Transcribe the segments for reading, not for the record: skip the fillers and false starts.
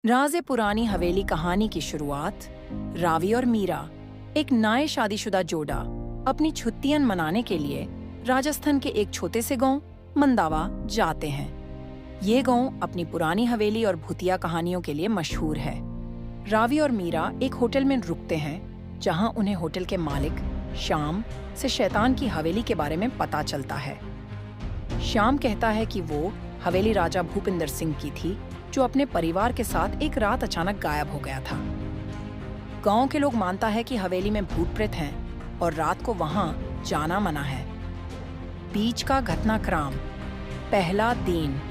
राज़े पुरानी हवेली कहानी की शुरुआत रावी और मीरा, एक नए शादीशुदा जोड़ा, अपनी छुट्टियां मनाने के लिए राजस्थान के एक छोटे से गांव मंदावा जाते हैं। ये गांव अपनी पुरानी हवेली और भूतिया कहानियों के लिए मशहूर है। रावी और मीरा एक होटल में रुकते हैं, जहां उन्हें होटल के मालिक श्याम से शैतान की हवेली के बारे में पता चलता है। श्याम कहता है कि वो हवेली राजा भूपिंदर सिंह की थी, जो अपने परिवार के साथ एक रात अचानक गायब हो गया था। गांव के लोग मानता है कि हवेली में भूत प्रेत हैं और रात को वहां जाना मना है। बीच का घटनाक्रम। पहला दिन।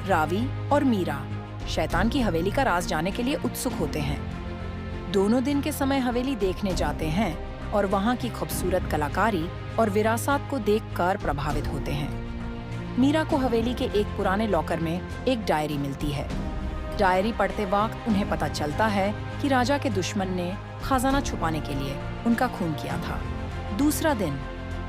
रावी और मीरा शैतान की हवेली का राज जाने के लिए उत्सुक होते हैं। दोनों दिन के समय हवेली देखने जाते हैं और वहां की खूबसूरत कलाकारी और विरासत को देखकर प्रभावित होते हैं। मीरा को हवेली के एक पुराने लॉकर में एक डायरी मिलती है। डायरी पढ़ते वक्त उन्हें पता चलता है कि राजा के दुश्मन ने खजाना छुपाने के लिए उनका खून किया था। दूसरा दिन।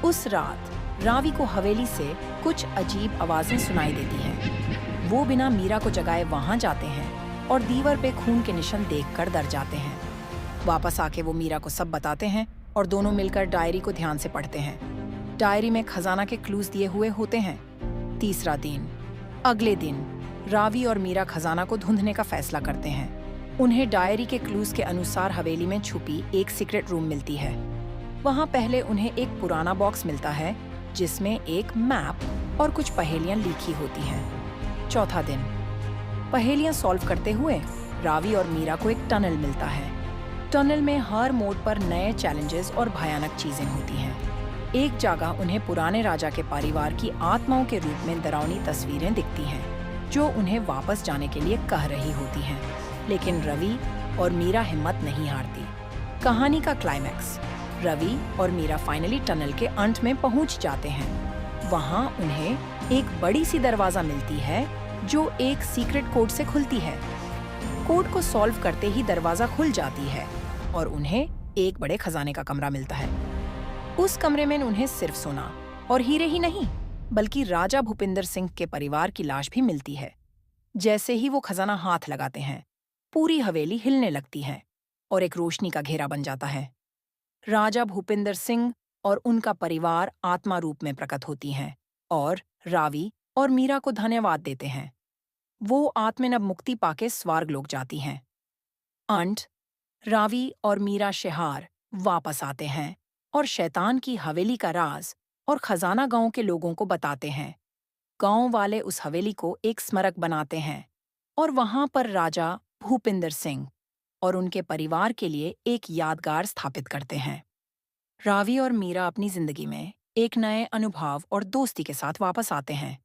उस रात रावी को हवेली से कुछ अजीब आवाजें सुनाई देती हैं। वो बिना मीरा को जगाए वहां जाते हैं और दीवार पे खून के निशान देखकर डर जाते हैं। वापस आके वो मीरा को सब बताते हैं और दोनों मिलकर डायरी को ध्यान से पढ़ते हैं। डायरी में खजाना के क्लूज दिए हुए होते हैं। तीसरा दिन। अगले दिन रावी और मीरा खजाना को ढूंढने का फैसला करते हैं। उन्हें डायरी के क्लूज के अनुसार हवेली में छुपी एक सीक्रेट रूम मिलती है। वहां पहले उन्हें एक पुराना बॉक्स मिलता है, जिसमें एक मैप और कुछ पहेलियां लिखी होती हैं। चौथा दिन। पहेलियां सॉल्व करते हुए रावी और मीरा को एक टनल मिलता है। टनल में हर मोड़ पर नए चैलेंजेस और भयानक चीजें होती हैं। एक जगह उन्हें पुराने राजा के परिवार की आत्माओं के रूप में डरावनी तस्वीरें दिखती हैं, जो उन्हें वापस जाने के लिए कह रही होती हैं। लेकिन रवि और मीरा हिम्मत नहीं हारती। कहानी का क्लाइमैक्स। रवि और मीरा फाइनली टनल के अंत में पहुंच जाते हैं। वहां उन्हें एक बड़ी सी दरवाजा मिलती है, जो एक सीक्रेट कोड से खुलती है। कोड को सॉल्व करते ही दरवाजा खुल जाती है और उन्हें एक बड़े खजाने का कमरा मिलता है। उस कमरे में उन्हें सिर्फ सोना और हीरे ही नहीं, बल्कि राजा भूपिंदर सिंह के परिवार की लाश भी मिलती है। जैसे ही वो खजाना हाथ लगाते हैं, पूरी हवेली हिलने लगती है और एक रोशनी का घेरा बन जाता है। राजा भूपिंदर सिंह और उनका परिवार आत्मा रूप में प्रकट होती हैं और रावी और मीरा को धन्यवाद देते हैं। वो आत्मा अब मुक्ति पाके स्वर्ग लोक जाती हैं। अंत। रावी और मीरा शहर वापस आते हैं और शैतान की हवेली का राज और खजाना गांव के लोगों को बताते हैं। गांव वाले उस हवेली को एक स्मारक बनाते हैं और वहां पर राजा भूपिंदर सिंह और उनके परिवार के लिए एक यादगार स्थापित करते हैं। रावी और मीरा अपनी जिंदगी में एक नए अनुभव और दोस्ती के साथ वापस आते हैं।